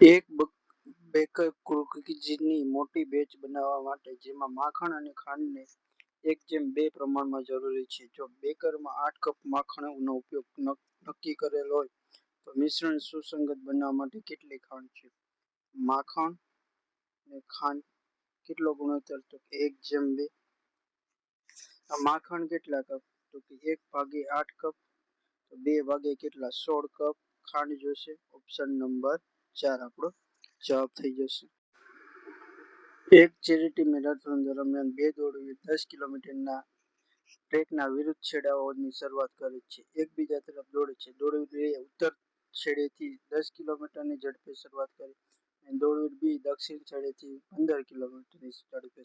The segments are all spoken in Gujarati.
એક બેકર કૂકીઝની મોટી બેચ બનાવવા માટે જેમાં માખણ અને ખાંડને 1:2 પ્રમાણમાં જરૂરી છે. જો બેકરમાં 8 કપ માખણનો ઉપયોગ નક્કી કરેલ હોય તો મિશ્રણ સુસંગત બનાવવા માટે કેટલી ખાંડ છે? માખણ અને ખાંડ કેટલો ગુણોત્તર? તો 1:2. માખણ કેટલા કપ? તો 1/8 કપ. તો 2 ભાગે કેટલા? 16 કપ ખાંડ જોશે. ઓપ્શન નંબર 4 આપણો જવાબ થઈ જશે. એક ચેરિટી મેરેથોન દરમિયાન બે દોડવીર 10 કિલોમીટરના ટ્રેકના વિરુદ્ધ છેડાઓની શરૂઆત કરે છે. એકબીજા તરફ દોડે છે. દોડવીર એ ઉત્તર છેડેથી 10 કિલોમીટરની ઝડપે શરૂઆત કરી અને દોડવીર બી દક્ષિણ છેડેથી 15 કિલોમીટરની ઝડપે.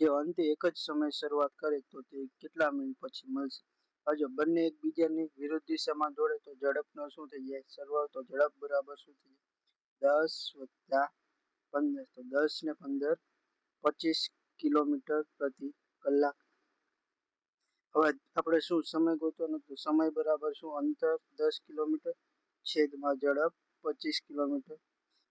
જો અંતે એક જ સમયે શરૂઆત કરે તો તે કેટલા મિનિટ પછી મળશે? હવે જો બંને એકબીજાની વિરુદ્ધ દિશામાં દોડે તો ઝડપનો શું થઈ જાય? સરવાળો. તો ઝડપ બરાબર શું થઈ જાય? 10 + 15. તો 10 ને 15 25 કિલોમીટર પ્રતિ કલાક. હવે આપણે શું સમય ગોતવાનો? તો સમય બરાબર શું? અંતર 10 કિલોમીટર છેદમાં ઝડપ 25 કિલોમીટર.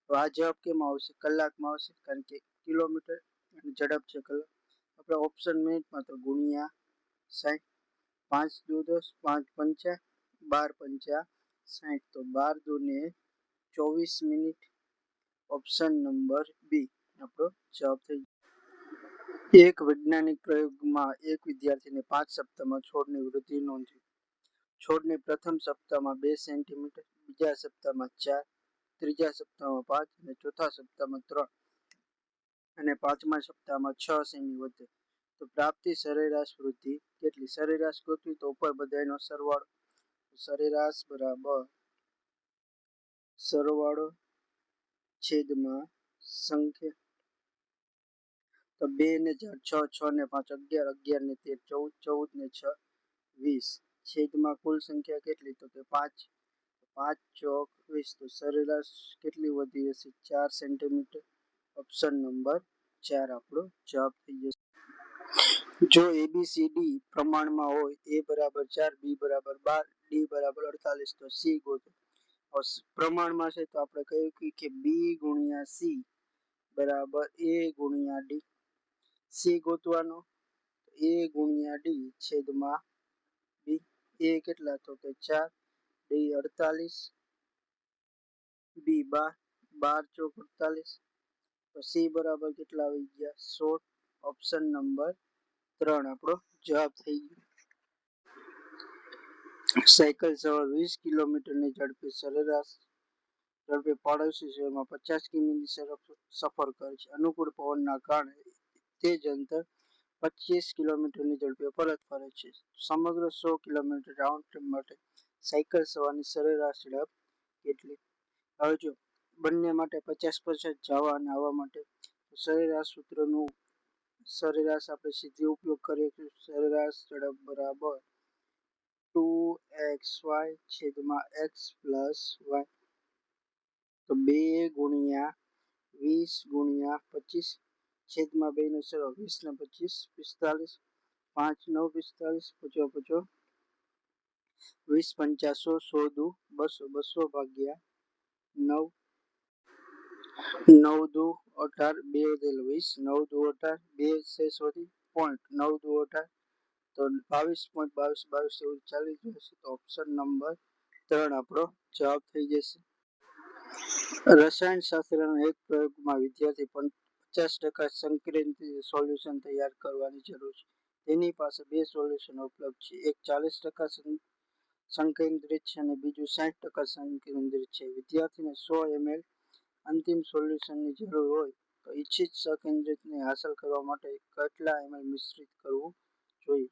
તો આ જવાબ કેમાં આવશે? કલાકમાં આવશે, કારણ કે કિલોમીટર અને ઝડપ છે કલાક. આપણે ઓપ્શન મિનિટમાં તો ગુણ્યા 60. 5 દુ 10, 5 પંચા 12 પંચા 60. તો 12 દુ 24 મિનિટ. ઓપ્શન નંબર બી આપણો જવાબ થઈ ગયો. એક વૈજ્ઞાનિક પ્રયોગમાં એક વિદ્યાર્થીને 5 સપ્તાહમાં છોડની વૃદ્ધિ નોંધી. છોડને પ્રથમ સપ્તાહમાં 2 સેન્ટીમીટર, બીજા સપ્તાહમાં 4, ત્રીજા સપ્તાહમાં 5 અને ચોથા સપ્તાહમાં 3 અને પાંચમા સપ્તાહમાં 6 સેમી વધે તો પ્રાપ્તિ સરેરાશ વૃદ્ધિ કેટલી? સરેરાશ ગોતવી તો ઉપર બધાનો સરવાળો. સરેરાશ બરાબર સરવાળો છેદમાં સંખ્યા. તો 2 ને 4 6, 6 ને 5 11, 11 ને 13 14, 14 ને 6 20 છેદમાં કુલ સંખ્યા કેટલી? તો કે 5. 5 ચોક 20. તો સરેરાશ કેટલી વધી હશે? 4 સેન્ટીમીટર. ઓપ્શન નંબર 4 આપણો જવાબ થઈ જશે. જો ABCD પ્રમાણમાં હોય, A બરાબર 4, B બરાબર 12, D બરાબર 48, તો C ગોતો. પ્રમાણમાં છે તો આપણે કહ્યું કે B ગુણ્યા C બરાબર A ગુણ્યા D. C ગોતવાનો, A ગુણ્યા D છેદમાં B. A કેટલા? તો કે 4, D 48, B 12, 12 ચોક 48. તો C બરાબર કેટલા આવી ગયા? 16. ઓપ્શન નંબર 3 આપણો જવાબ થઈ ગયો. સાયકલ સવાર 20 કિલોમીટરની ઝડપે સરેરાશ ઝડપે પાડોશી શહેરમાં 50 કિમીની સફર કરે છે. અનુકૂળ પવનના કારણે તે જ અંતર 25 કિલોમીટરની ઝડપે પરત ફરે છે. સમગ્ર 100 કિલોમીટર રાઉન્ડ ટ્રીપ માટે સાયકલ સવારની સરેરાશ ઝડપ કેટલી? હવે જો બંને માટે 50% જવા અને આવવા માટે સરેરાશ સૂત્રનું સરેરાશ આપણે સીધી ઉપયોગ કરીએ તો સરેરાશ ઝડપ બરાબર 2xy છેદમાં x પ્લસ y. તો 2 ગુણ્યા 20 ગુણ્યા 25 છેદમાં 2 નો સરવાળો 20 ને 25 45. 5 9 45 50 50 20 50 100 100 દુ 200 200 ભાગ્યા 9. 9 દુ 18 2 20 9 દુ 18 2 શેષ વધી પોઈન્ટ 9 દુ 18 તો 22.22 22 એવું ચાલી જશે. તો ઓપ્શન નંબર 3 આપણો જવાબ થઈ જશે. રસાયણશાસ્ત્રના એક પ્રયોગમાં વિદ્યાર્થી 50% સંકલિત સોલ્યુશન તૈયાર કરવાની જરૂર છે. તેની પાસે 2 સોલ્યુશન ઉપલબ્ધ છે. એક 40% સંકેન્દ્રિત છે અને બીજું 60% સંકેન્દ્રિત છે. વિદ્યાર્થીને 100 ml અંતિમ સોલ્યુશનની જરૂર હોય તો ઇચ્છિત સંકેન્દ્રિતને હાંસલ કરવા માટે કેટલા ml મિશ્રિત કરવું જોઈએ?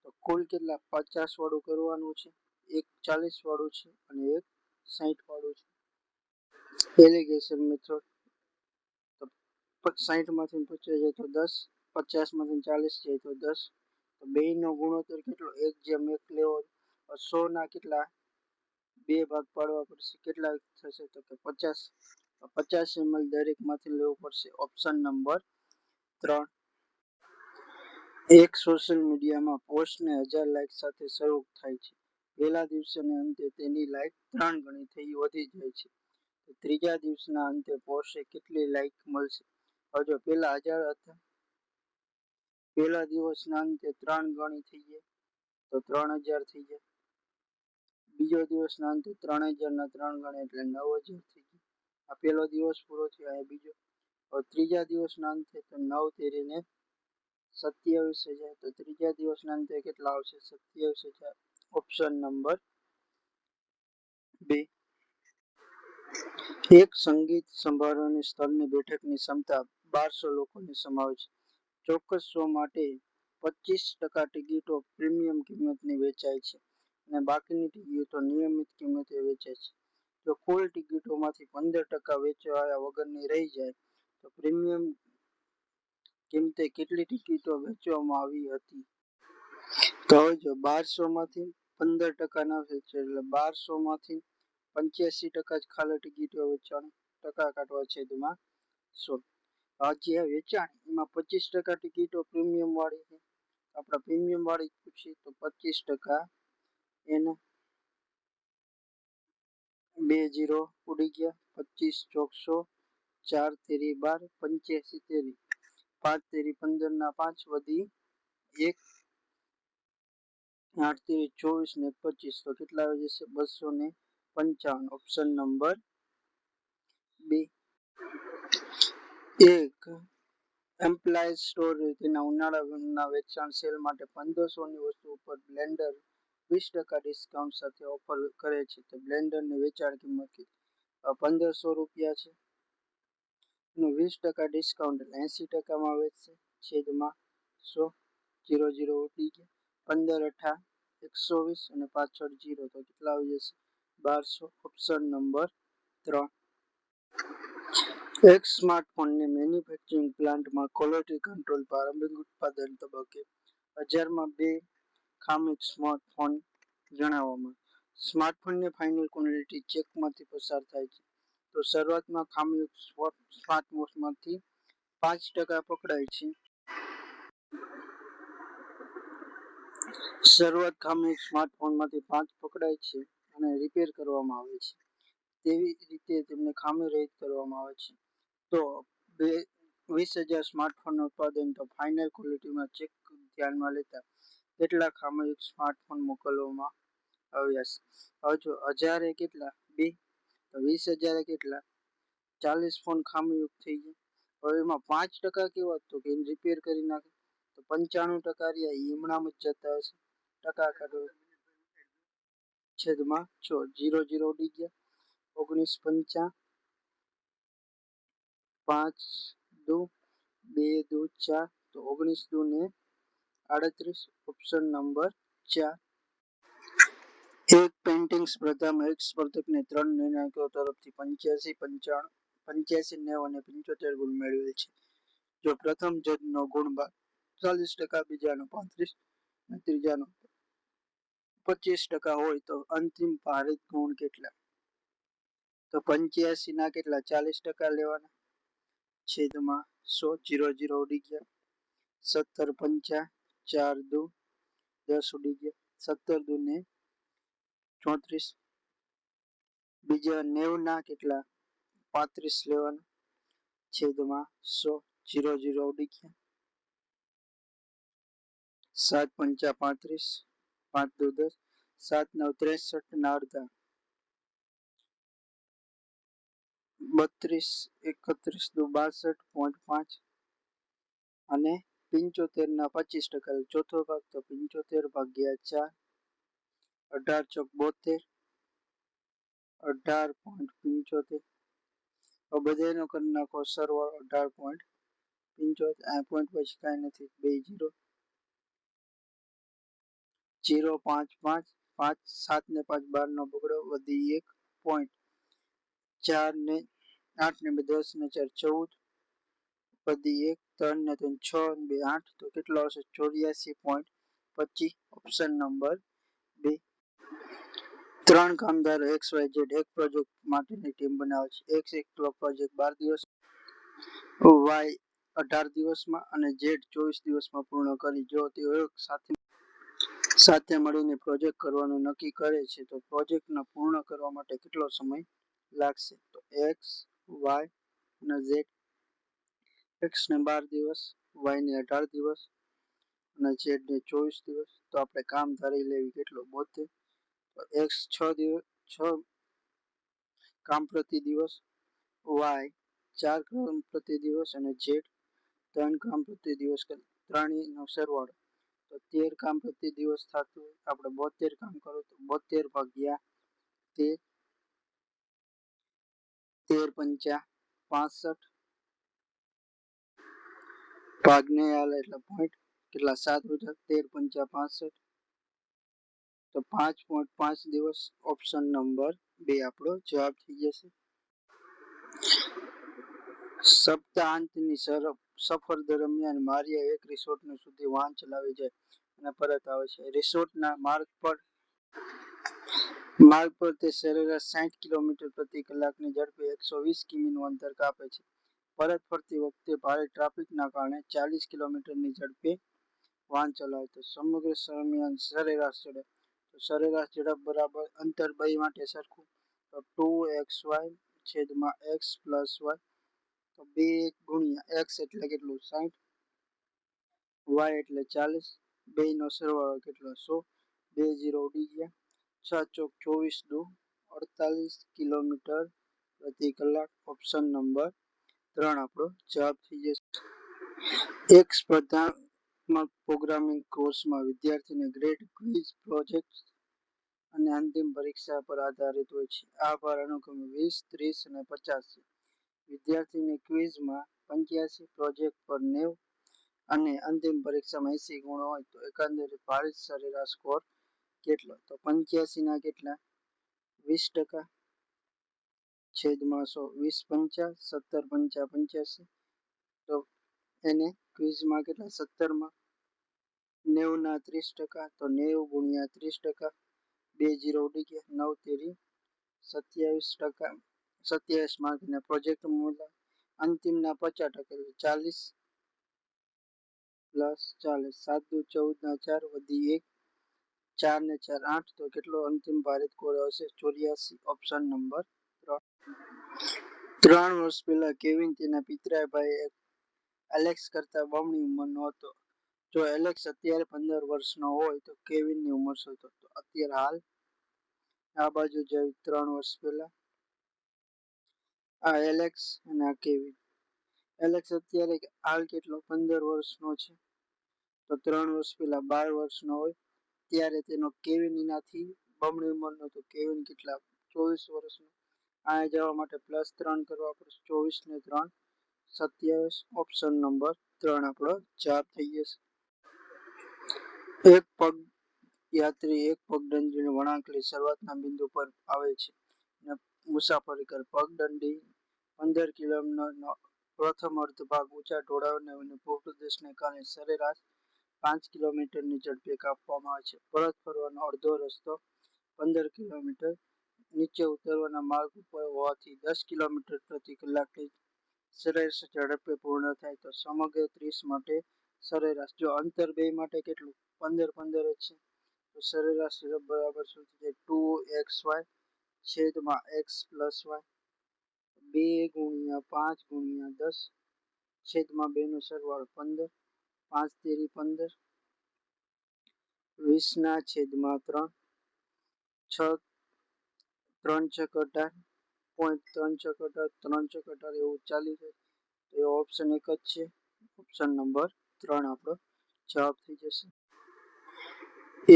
તો કુલ કેટલા? 50 વાળું કરવાનું છે, એક 40 વાળું છે અને એક 60 વાળું છે. Allegation method. તો 60 માંથી 50 જાય તો 10, 50 માંથી 40 જાય તો 10. તો બેયનો ગુણોત્તર કેટલો? 1:1 લેવો. 100 ના કેટલા 2 ભાગ પાડવા પડશે. કેટલા થશે? તો કે 50. 50 ml દરેકમાંથી લેવું પડશે. Option number 3. એક સોશિયલ મીડિયામાં પોસ્ટને 1000 લાઇક સાથે શરૂ થાય છે. પહેલા દિવસે અને અંતે તેની લાઇક 3 ગણી વધી જાય છે. તો ત્રીજા દિવસના અંતે પોસ્ટે કેટલી લાઈક મળશે? હવે જો પહેલા 1000 હતા, પહેલા દિવસના અંતે 3 ગણી થઈ જાય તો 3000 થઈ જાય. બીજો દિવસના અંતે 3000 ના 3 ગણે એટલે 9000 થઈ જાય. આ પહેલો દિવસ પૂરો થયો. આ બીજો. હવે ત્રીજા દિવસના અંતે તો 9 તેરીને 27000. તો ત્રીજા દિવસના અંતે કેટલા આવશે? 27000. Option number 2. એક સંગીત સમારોહની સ્થળની બેઠકની ક્ષમતા 1200 લોકોને સમાવે છે. ચોક્કસ શો માટે 25% ટિકિટો પ્રીમિયમ કિંમતની વેચાય છે અને બાકીની ટિકિટો નિયમિત કિંમતે વેચાય છે. જો કુલ ટિકિટોમાંથી 15% વેચાયા વગરની રહી જાય તો પ્રીમિયમ કિંમતે કેટલી ટિકિટો વેચવામાં આવી હતી? તો હવે જો 1200 માંથી 15% ના વેચે એટલે 1200 માંથી 85% જ ખાલી ટિકિટો વેચાણી. ટકા કાઢવા છેદમાં 100. આ જે વેચાણ એમાં 25% ટિકિટો પ્રીમિયમ વાળી છે. આપણે પ્રીમિયમ વાળી પૂછી તો 25% એને 2 0 ઉડી ગયા. 25 ચોક 100, 4 તેરી 12, 85 તેરી 5 તેરી 15 ના 5 વધી 1, 8 તેરી 24 ને 25 તો કેટલા આવી જશે? 255. Option number 2. એક એમ્પ્લાયન્સ સ્ટોર તેના ઉનાળાના વેચાણ સેલ માટે 1500 ની વસ્તુ ઉપર બ્લેન્ડર 20% ડિસ્કાઉન્ટ સાથે ઓફર કરે છે. તો બ્લેન્ડરની વેચાણ કિંમત 1500 રૂપિયા છે. એનું 20% ડિસ્કાઉન્ટ એટલે 80% માં વેચશે છેદમાં 100. 0 0 ઉડી ગયા. 15 8 120 અને પાછળ 0 તો કેટલા આવી જશે? 1200. Option number 3. એક સ્માર્ટફોનની મેન્યુફેક્ચરિંગ પ્લાન્ટમાં ક્વોલિટી કંટ્રોલ પ્રારંભિક ઉત્પાદન તબક્કે 1000 માં 2 ખામી સ્માર્ટફોન જણાવવામાં. સ્માર્ટફોનની ફાઇનલ ક્વોલિટી ચેકમાંથી પસાર થાય છે. તો શરૂઆતમાં ખામીયુક્ત સ્માર્ટફોનમાંથી 5% પકડાય છે. શરૂઆત ખામીયુક્ત સ્માર્ટફોનમાંથી 5 પકડાય છે અને રિપેર કરવામાં આવે છે. તેવી રીતે તેમને ખામી રહિત કરવામાં આવે છે. તો 20,000 સ્માર્ટફોનનું ઉત્પાદન તો ફાઇનલ ક્વોલિટીમાં ચેક ધ્યાનમાં લેતા કેટલા ખામીયુક્ત સ્માર્ટફોન મોકલવામાં આવ્યા છે? હવે જો 1000 એ કેટલા? 2. તો 20,000 એ કેટલા? 40 ફોન ખામીયુક્ત થઈ ગયા. હવે એમાં 5% કેવા? તો કે રિપેર કરી નાખે. તો 95% રહ્યા એ હમણાં જ જતા હશે. ટકા કાઢો છેદમાં 6. 0 0 ઉડી ગયા. 19 5 2 2 2 4 તો 19 2 ને 38. Option number 4. એક પેઇન્ટિંગ સ્પર્ધામાં એક સ્પર્ધકને 3 નિર્ણાયકો તરફથી 85 95 90 અને 75 ગુણ મેળવેલ છે. જો પ્રથમ જજનો ગુણ 40%, બીજાનો 35% અને ત્રીજાનો 25% હોય તો અંતિમ ભારિત ગુણ કેટલા? તો 85 ના કેટલા? 40% લેવાના છેદમાં 100. 0 0 ઉડી ગયા. 17 5 4 2 10 ઉડી ગયા. 17 2 ને 34. બીજા 90 ના કેટલા? 35 લેવાના છેદમાં 100. 0 0 ઉડી ગયા. 7 5 35, 5 2 10, 7 9 63 ના અડધા 32, 31 2 62.5 અને 75 ના 25%. ચોથો ભાગ તો 75 ભાગ્યા 4, 18 ચોક 72, 18.75. બધાનો કરી નાખો સરવાળો 18.75. આ પોઈન્ટ પછી કાંઈ નથી. 2 0 0 5 5 5 7 ને 5 12 નો બગડો વધી 1 પોઈન્ટ. 4 ને 8 ને 10 ને 4 14 વધી 1 3 ને 3 6 ને 2 8 તો કેટલો આવશે? 84.25. Option number 2. 3 કામદારો XYZ એક પ્રોજેક્ટ માટેની ટીમ બનાવે છે. X એકલો પ્રોજેક્ટ 12 દિવસ, Y 18 દિવસમાં અને Z 24 દિવસમાં પૂર્ણ કરી. જો તેઓ એક સાથે મળીને પ્રોજેક્ટ કરવાનું નક્કી કરે છે તો પ્રોજેક્ટને પૂર્ણ કરવા માટે કેટલો સમય લાગશે. તો એક્સ, વાય અને ઝેડ. એક્સ ને 12 દિવસ, વાય ને 18 દિવસ અને ઝેડ ને 24 દિવસ. તો આપણે કામ ધારી લેવી કેટલું 72. તો એક્સ 6 કામ પ્રતિ દિવસ, વાય 4 કામ પ્રતિ દિવસ અને ઝેડ 3 કામ પ્રતિ દિવસ. ત્રણેયનો સરવાળો તો 13 કામ પ્રતિ દિવસ થતું હોય. આપણે 72 કામ કરો તો 72 ભાગ્યા 13, 13 પંચા 65, ભાગ નહીં હાલે એટલે પોઈન્ટ કેટલા 7 મીટર. 13 પંચા 65 તો 5.5 દિવસ. ઓપ્શન નંબર 2 આપણો જવાબ થઈ જશે. સપ્તાહાંતની સફર દરમિયાન મારિયા એક રિસોર્ટ સુધી વાહન ચલાવી જાય અને પરત આવે છે. રિસોર્ટના માર્ગ પર તે સરેરાશ 60 કિલોમીટર પ્રતિ કલાકની ઝડપે 120 કિમીનું અંતર કાપે છે. પરત ફરતી વખતે ભારે ટ્રાફિકના કારણે 40 કિલોમીટરની ઝડપે વાહન ચલાવે તો સમગ્ર દરમિયાન સરેરાશ ઝડપ. તો સરેરાશ ઝડપ બરાબર અંતર બે માટે સરખું. તો 2xy છેદમાં x પ્લસ y. તો 2 ગુણ્યા x એટલે કેટલું 60, y એટલે 40, બેયનો સરવાળો કેટલો 100. 2 0 ઉડી ગયા. 6 ચોક 24 દુ 48 કિલોમીટર પ્રતિ કલાક. ઓપ્શન નંબર 3 આપણો જવાબ થઈ જશે. એક સ્પર્ધાત્મક પ્રોગ્રામિંગ કોર્સમાં વિદ્યાર્થીને ગ્રેડ, ક્વિઝ, પ્રોજેક્ટ અને અંતિમ પરીક્ષા પર આધારિત હોય છે. આ ભાર અનુક્રમે 20, 30 અને 50 છે. વિદ્યાર્થીને ક્વિઝમાં 85, પ્રોજેક્ટ પર 90 અને અંતિમ પરીક્ષામાં 80 ગુણ હોય તો એકંદરે ભારિત સરેરાશ સ્કોર કેટલો? તો 85 ના કેટલા 20% છેદમાં 100. 20 પંચા 17 પંચા 85. તો એને ક્વિઝમાં કેટલા 17 માં 90 ના 30%. તો 90 ગુણ્યા 30%. 2 0 ઉડી ગયા. 9 તેરી 27%, 27 માર્ક. અને પ્રોજેક્ટ અંતિમના 50%, 40 પ્લસ 40. 7 દુ 14 ના 4 વધી 1, 4 ને 4 8. તો કેટલો અંતિમ ભારિત સ્કોર આવશે 84. Option number 3. 3 વર્ષ પહેલા કેવિન તેના પિતરાઈ ભાઈ એલેક્સ કરતા બમણી ઉંમરનો હતો. જો એલેક્સ અત્યારે 15 વર્ષનો હોય તો કેવિનની ઉંમર શું? તો અત્યારે હાલ આ બાજુ જાય 3 વર્ષ પહેલા. આ એલેક્સ અને આ કેવિન. એલેક્સ અત્યારે હાલ કેટલો 15 વર્ષનો છે. તો 3 વર્ષ પહેલા 12 વર્ષનો હોય ત્યારે તેનો કેવિન એનાથી બમણી ઉંમરનો. તો કેવિન કેટલા 24 વર્ષનો. આ જવા માટે +3 કરવા પડશે. 24 ને 3 27. ઓપ્શન નંબર 3 આપણો જવાબ થઈ જશે. એક યાત્રી એક પગદંડીને વળાંકની શરૂઆતના બિંદુ પર આવે છે અને મુસાફરી કરે. પગદંડી 15 કિલોમીટરનો પ્રથમ અર્ધ ભાગ ઊંચા ઢોળાવને અને ભૂપ્રદેશને કારણે સરેરાશ 5 કિલોમીટરની ઝડપે કાપવામાં આવે છે. પરત ફરવાનો અડધો રસ્તો 15 કિલોમીટર નીચે ઉતરવાના માર્ગ ઉપર હોવાથી 10 કિલોમીટર પ્રતિ કલાકની સરેરાશ ઝડપે પૂર્ણ થાય. તો સમગ્ર 30 માટે સરેરાશ. જો અંતર બે માટે કેટલું 15 જ છે તો સરેરાશ ઝડપ બરાબર શું થઈ જાય 2xy છેદમાં x પ્લસ y. 2 ગુણ્યા 5 ગુણ્યા 10 છેદમાં 2 નો સરવાળો 15. 5 તેરી 15, 20 ના છેદમાં 3, 6 3 છક 18, પોઈન્ટ 3 છક 18, 3 છક 18 એવું ચાલી જાય. તો એ ઓપ્શન એક જ છે. ઓપ્શન નંબર 3 આપણો જવાબ થઈ જશે.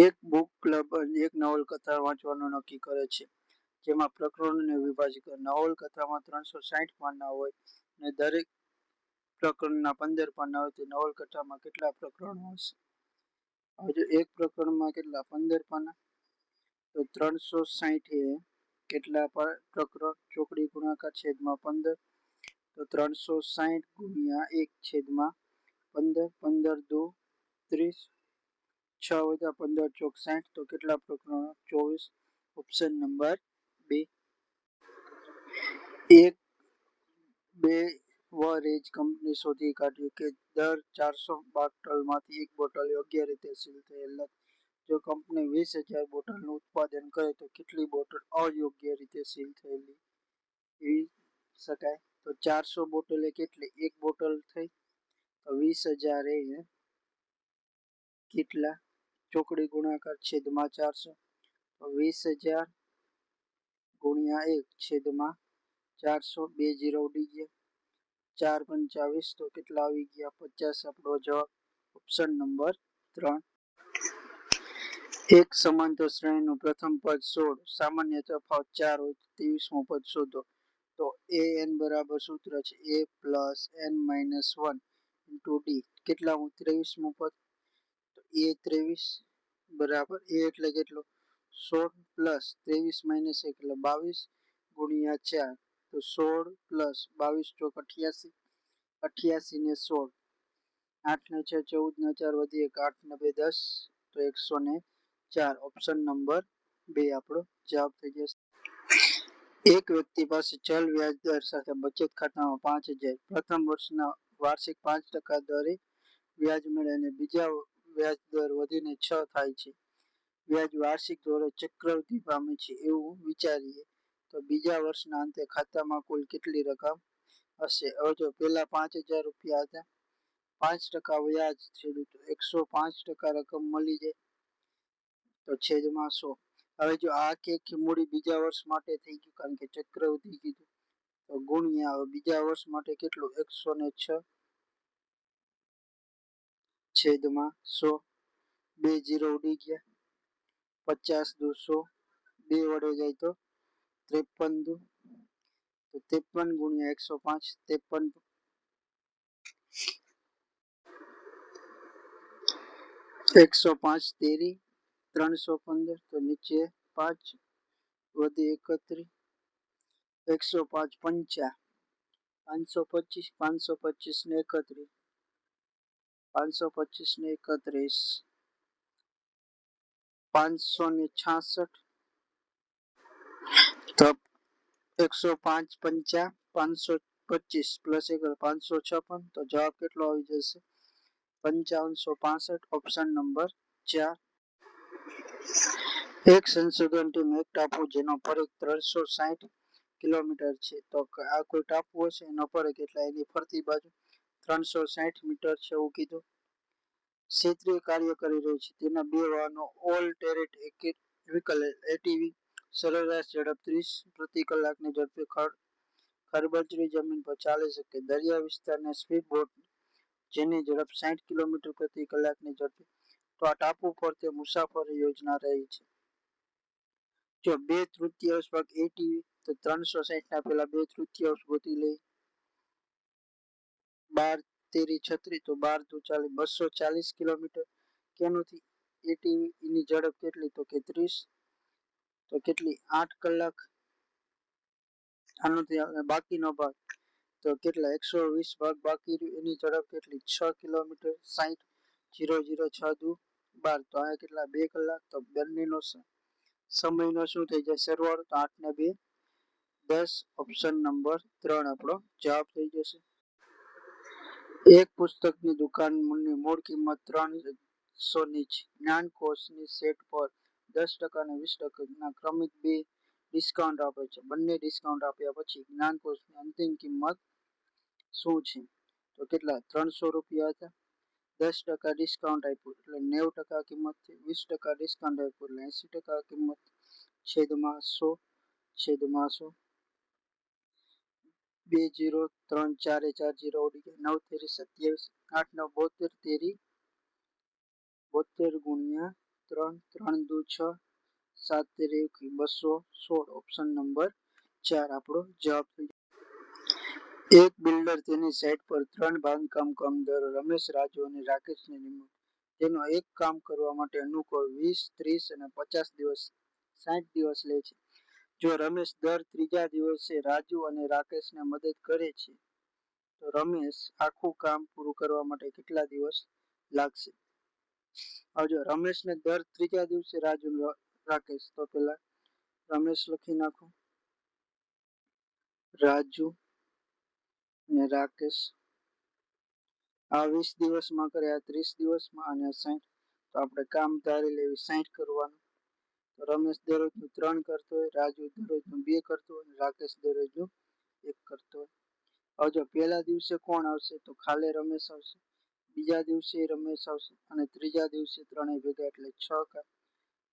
એક બુક ક્લબ એક નવલકથા વાંચવાનું નક્કી કરે છે જેમાં પ્રકરણોને વિભાજિત કરે. નવલકથામાં 360 પાના હોય અને દરેક પ્રકરણના 15 પાના હોય તો નવલકથામાં કેટલા પ્રકરણો હશે? હવે એક પ્રકરણમાં કેટલા 15 પાના તો 360 એ કેટલા પ્રકરણ ચોકડી ગુણાકાર છેદમાં 15. તો 360 ગુણ્યા 1 છેદમાં 15. 15 દુ 30, 6 વધ્યા 15 ચોક 60. તો કેટલા પ્રકરણો 24. Option number 2. એક બેવરેજ કંપની શોધી કાઢ્યું કે દર 400 બોટલમાંથી એક બોટલ યોગ્ય રીતે સીલ થયેલ નથી. જો કંપની 20,000 બોટલનું ઉત્પાદન કરે તો કેટલી બોટલ અયોગ્ય રીતે સીલ થયેલી એવી શકાય. તો 400 બોટલે કેટલી? એક બોટલ થઈ તો 20,000 એ કેટલા? ચોકડી ગુણાકાર છેદમાં 400. તો 20,000 ગુણ્યા 1 છેદમાં 400. 2 0 ઉડી ગયા. 4 25 તો કેટલા આવી ગયા? 50. આપણો જવાબ ઓપ્શન નંબર 3. એક સમાંતર શ્રેણીનું પ્રથમ પદ 16, સામાન્ય તફાવત 4 હોય તો 23મું પદ શોધો. તો an બરાબર સૂત્ર છે a plus n minus 1 into d. કેટલામું? 23મું પદ. તો a 23 બરાબર a એટલે કેટલો? 16 પ્લસ 23 માઇનસ 1 એટલે 22 ગુણ્યા 4. તો 16 પ્લસ 22 ચોક 88. 88 ને 16. 8 ને 6 14 ને 4 વધી 1 8 ને 2 10 તો 104. ઓપ્શન નંબર 2 આપણો જવાબ થઈ જશે. એક વ્યક્તિ પાસે ચલ વ્યાજ દર સાથે બચત ખાતામાં 5,000 પ્રથમ વર્ષના વાર્ષિક 5% દરે વ્યાજ મળે અને બીજા વ્યાજ દર વધીને 6 થાય છે. વ્યાજ વાર્ષિક ધોરણે ચક્રવૃદ્ધિ પામે છે એવું વિચારીએ તો બીજા વર્ષના અંતે ખાતામાં કુલ કેટલી રકમ હશે? હવે જો પહેલા 5,000 રૂપિયા હતા, 5% વ્યાજ થયું તો 105% રકમ મળી જાય તો છેદમાં 100. હવે જો આ કે મૂડી બીજા વર્ષ માટે થઈ ગયું કારણ કે ચક્રવૃદ્ધિ કીધું તો ગુણ્યા હવે બીજા વર્ષ માટે કેટલું? 106 છેદમાં 100. 2 0 ઉડી ગયા. 50 દુ 100. 2 વડે જાય તો 53 દુ તો 53 ગુણ્યા 105. 53 105 તેરી 315 તો નીચે 5 વધી 31. 105 પંચા 525. 525 ને 31. 525 ને 31 566. તો 105 પંચા 525 પ્લસ 556 તો જવાબ કેટલો આવી જશે? 5565. Option number 4. એક સંશોધન ટીમ એક ટાપુ જેનો પરિઘ 360 કિલોમીટર છે તો આ કોઈ ટાપુ હશે એનો પરિઘ એટલે એની ફરતી બાજુ 360 મીટર છે એવું કીધું. ક્ષેત્રીય કાર્ય કરી રહ્યું છે તેના બે વાહનો ઓલ ટેરેટ વ્હીકલ એટીવી સરેરાશ ઝડપ 30 પ્રતિ કલાકની ઝડપે ખરબચડી જમીન પર ચાલી શકે. દરિયા વિસ્તારના સ્પીડ બોટ જેની ઝડપ 60 કિલોમીટર પ્રતિ કલાકની ઝડપે તો આ ટાપુ પર તે મુસાફરી યોજના રહી છે. જો 2/3 ભાગ એટીવી તો 360 ના પેલા 2/3 ગોતી લઈ. 12 તેરી 36 તો 12 દુ 40 240 કિલોમીટર. કેનુંથી? એટીવી એની ઝડપ કેટલી? તો કે 30 તો કેટલી? 8 કલાક. આનાથી બાકીનો ભાગ તો કેટલા? 120 ભાગ બાકી રહ્યું એની ઝડપ કેટલી? 6 કિલોમીટર. 60 0 0 6 દુ 12 તો આ કેટલા? 2 કલાક. તો બંનેનો સમયનો શું થઈ જાય? સરવાળો. તો 8 ને 2 10. ઓપ્શન નંબર 3 આપણો જવાબ થઈ જશે. એક પુસ્તકની દુકાનની મૂળ કિંમત 300 ની છે. જ્ઞાનકોશની સેટ પર 10% અને 20% ક્રમિક બે ડિસ્કાઉન્ટ આપે છે. બંને ડિસ્કાઉન્ટ આપ્યા પછી જ્ઞાનકોશની અંતિમ કિંમત શું છે? તો કેટલા? 300 રૂપિયા હતા. 10% ડિસ્કાઉન્ટ આપ્યું એટલે 90% કિંમત થઈ. 20% ડિસ્કાઉન્ટ આપ્યું એટલે 80% કિંમત છેદમાં 100 છેદમાં 100. 2 0 3 4 4 0 ઉડી ગયા. 9 તેરી 27. 8 9 72 તેરી 72 ગુણ્યા 3 3 દુ 6 7 તેરી 216. ઓપ્શન નંબર 4 આપણો જવાબ થઈ જાય. એક બિલ્ડર તેની સાઇટ પર 3 બાંધકામ કામદારો રમેશ, રાજુ અને રાકેશને નિમણૂક. તેનો એક કામ કરવા માટે અનુકૂળ 20 30 અને 50 દિવસ 60 દિવસ લે છે. જો રમેશ દર ત્રીજા દિવસે રાજુ અને રાકેશને મદદ કરે છે તો રમેશ આખું કામ પૂરું કરવા માટે કેટલા દિવસ લાગશે? હવે જો રમેશને દર ત્રીજા દિવસે રાજુ રાકેશ તો પેલા રમેશ લખી નાખો. રાજુ ને રાકેશ આ 20 દિવસમાં કરે, આ 30 દિવસમાં અને 60. તો આપણે કામ ધારી લેવી 60 કરવાનું. તો રમેશ દરરોજનું 3 કરતો હોય, રાજુ દરરોજનું 2 કરતો હોય, રાકેશ દરરોજનું 1 કરતો હોય. હવે જો પહેલા દિવસે કોણ આવશે તો ખાલે રમેશ આવશે, બીજા દિવસે રમેશ આવશે અને ત્રીજા દિવસે ત્રણેય ભેગા એટલે 6 કામ.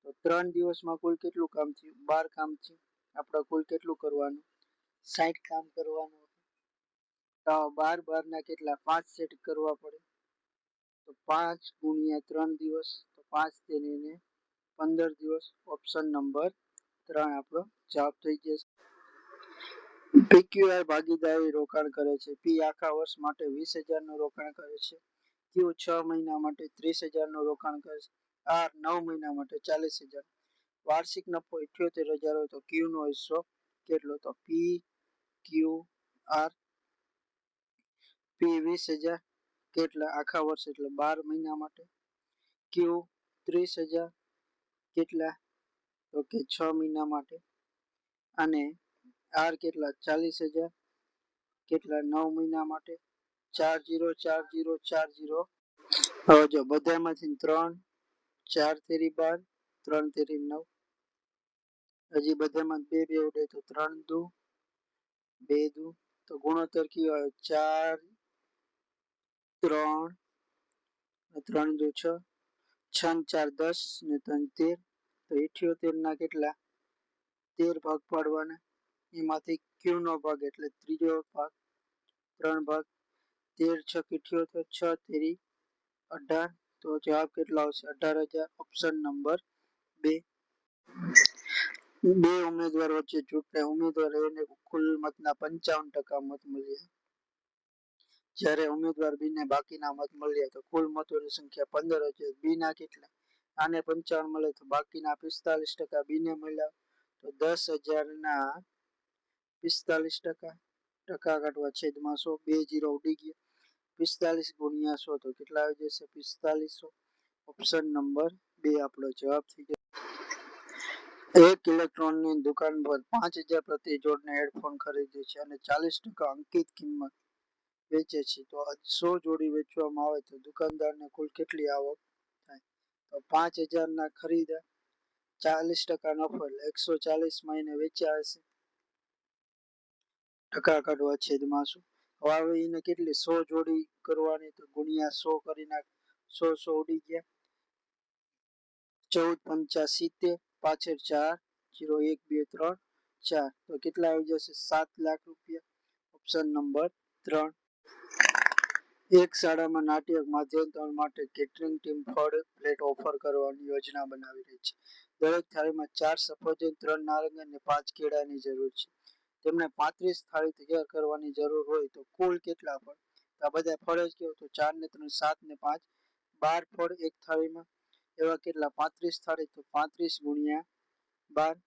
તો 3 દિવસમાં કુલ કેટલું કામ થયું? 12 કામ થયું. આપણે કુલ કેટલું કરવાનું? 60 કામ કરવાનું. તો 12 ના કેટલા? 5 સેટ કરવા પડે. તો 5 ગુણ્યા 3 દિવસ, તો 5 તેને 15 દિવસ. ઓપ્શન નંબર 3 આપણો જવાબ થઈ જશે. PQR ભાગીદારી રોકાણ કરે છે. P આખા વર્ષ માટે 20,000 નું રોકાણ કરે છે. Q 6 મહિના માટે 30,000 નું રોકાણ કરે છે. R 9 મહિના માટે 40,000. વાર્ષિક નફો 78,000 હોય તો Q નો હિસ્સો કેટલો? તો PQR P 20,000 કેટલા આખા વર્ષ એટલે 12 મહિના માટે, Q 30,000 કેટલા તો કે 6 મહિના માટે, અને R કેટલા 40,000 કેટલા 9 મહિના માટે. 404040. હવે જો બધામાંથી 3 4 તેરી 12 3 તેરી 9, હજી બધામાં 2 2 ઉડે તો 3 દુ 2 દુ. તો ગુણોત્તર કયો આવે? 4 3 3 દુ 6, 6 ને 4 10 ને 3 13. તો 78 ના કેટલા? 13 ભાગ પાડવાના. એમાંથી Q નો ભાગ એટલે ત્રીજો ભાગ, 3 ભાગ. 13 6 78, 6 તેરી 18. તો જવાબ કેટલો આવશે? 18,000. Option number 2. બે ઉમેદવાર વચ્ચે ચૂંટણી. ઉમેદવાર એને કુલ મતના 55% મત મળ્યા, જ્યારે ઉમેદવાર બી ને બાકીના મત મળ્યા. તો કુલ મતોની સંખ્યા 15 છે. બી ના કેટલા? આને 55 મળે તો બાકીના 45% બી ને મળ્યા. તો 10,000 ના 45%. ટકા કાઢવા છેદમાં 100. 2 0 ઉડી ગયા. 45 ગુણ્યા 100 તો કેટલા આવી જશે? 4500. ઓપ્શન નંબર 2 આપણો જવાબ થઈ જશે. એક ઇલેક્ટ્રોનિક દુકાન પર 5,000 પ્રતિ જોડને હેડફોન ખરીદે છે અને 40% અંકિત કિંમત વેચે છે. તો 100 જોડી વેચવામાં આવે તો દુકાનદારને કુલ કેટલી આવક થાય? તો 5,000 ના ખરીદ્યા, 40% નફો એટલે 140 માં એને વેચ્યા હશે. ટકા કાઢવા છેદમાં 100. હવે એને કેટલી 100 જોડી કરવાની તો ગુણ્યા 100 કરી નાખ. 100 100 ઉડી ગયા. 14 પંચા 70, પાછળ 4 0 1 2 3 4. તો કેટલા આવી જશે? 7 લાખ રૂપિયા. Option number 3. એક શાળામાં નાટ્ય માધ્યમતરણ માટે કેટરિંગ ટીમ ફળ પ્લેટ ઓફર કરવાની યોજના બનાવી રહી છે. દરેક થાળીમાં 4 સફરજન 3 નારંગી અને 5 કેળાની જરૂર છે. તેમને 35 થાળી તૈયાર કરવાની જરૂર હોય તો કુલ કેટલા ફળ? આ બધા ફળ જ કેવું તો 4 ને 3 7 ને 5 12 ફળ એક થાળીમાં. એવા કેટલા? 35 થાળી તો 35 ગુણ્યા 12.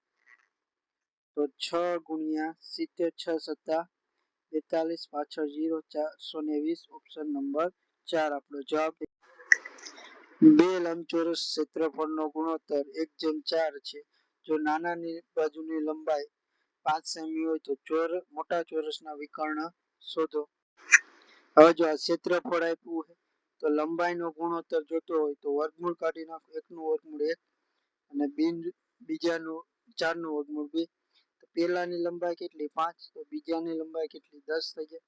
તો 6 ગુણ્યા 70 6 સત્તા 42, પાછળ 0 420. ઓપ્શન નંબર 4 આપણો જવાબ. બે લંબચોરસ ક્ષેત્રફળનો ગુણોત્તર 1:4 છે. જો નાનાની બાજુની લંબાઈ 5 સેમી હોય તો મોટા ચોરસના વિકર્ણ શોધો. હવે જો આ ક્ષેત્રફળ આપ્યું છે તો લંબાઈનો ગુણોત્તર જોતો હોય તો વર્ગમૂળ કાઢી નાખો. 1 નું વર્ગમૂળ 1 અને બીજાનું 4 નું વર્ગમૂળ 2. તો પહેલાની લંબાઈ કેટલી? 5. તો બીજાની લંબાઈ કેટલી? 10 થઈ જાય.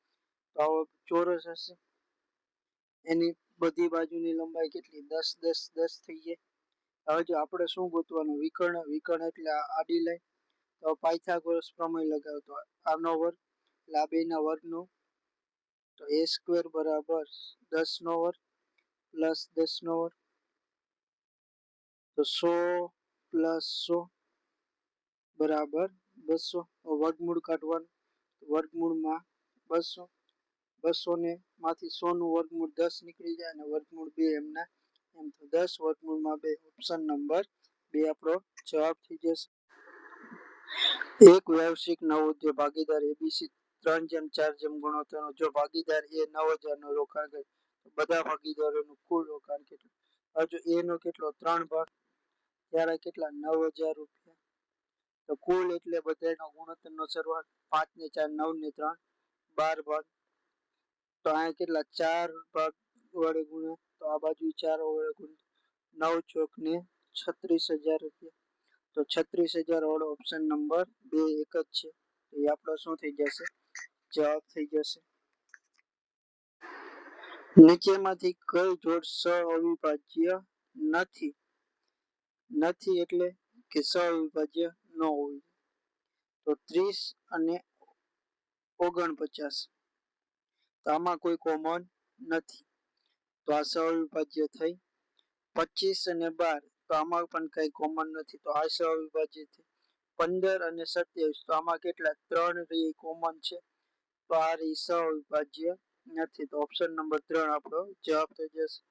તો આવો ચોરસ હશે. એની બધી બાજુની લંબાઈ કેટલી? 10 10 10 થઈ જાય. હવે જો આપણે શું ગોતવાનું? વિકર્ણ. વિકર્ણ એટલે આડી લાઈન. તો પાયથાગોરસ પ્રમેય લગાવો તો આનો વર્ગ એટલે આ બેના વર્ગનો. તો a² બરાબર 10 નો વર્ગ પ્લસ 10 નો વર્ગ. તો 100 પ્લસ 100 બરાબર 200. વર્ગમૂળ કાઢવાનું. વર્ગમૂળમાં 200. 200 ને માંથી 100 નું વર્ગમૂળ 10 નીકળી જાય અને વર્ગમૂળ 2 એમના એમ. તો 10 વર્ગમૂળમાં 2. ઓપ્શન નંબર 2 આપણો જવાબ થઈ જશે. એક વ્યવસાયિક નવોદ્યોગ ભાગીદાર એબીસી 3:4 ગુણોત્તરનો. જો ભાગીદાર એ 9,000 નું રોકાણ કરે તો બધા ભાગીદારોનું કુલ રોકાણ કેટલું? હવે જો એ નો કેટલો? 3 ભાગ ત્યારે કેટલા? 9,000 રૂપિયા. તો કુલ એટલે બધાનો ગુણોત્તરનો સરવાળો 5 ને 4 9 ને 3 12 ભાગ. તો આ કેટલા? 4 ભાગ વડે ગુણે તો આ બાજુ 4 વડે ગુણે 9 ચોક ને 36,000 રૂપિયા. તો 36,000 વાળો ઓપ્શન નંબર 2 એક જ છે. તો એ આપણો શું થઈ જશે? જવાબ થઈ જશે. નીચેમાંથી કઈ જોડ સહઅવિભાજ્ય નથી? નથી એટલે કે સહઅવિભાજ્ય ન હોય. તો 30 અને 49. તો આમાં કોઈ કોમન નથી, તો આ સહઅવિભાજ્ય થઈ. 25 અને 12, તો આમાં પણ કઈ કોમન નથી, તો આ સહઅવિભાજ્ય થઈ. 15 અને 27, તો આમાં કેટલા 3 કોમન છે, તો આ સહઅવિભાજ્ય નથી. તો ઓપ્શન નંબર 3 આપણો જવાબ થઈ જશે.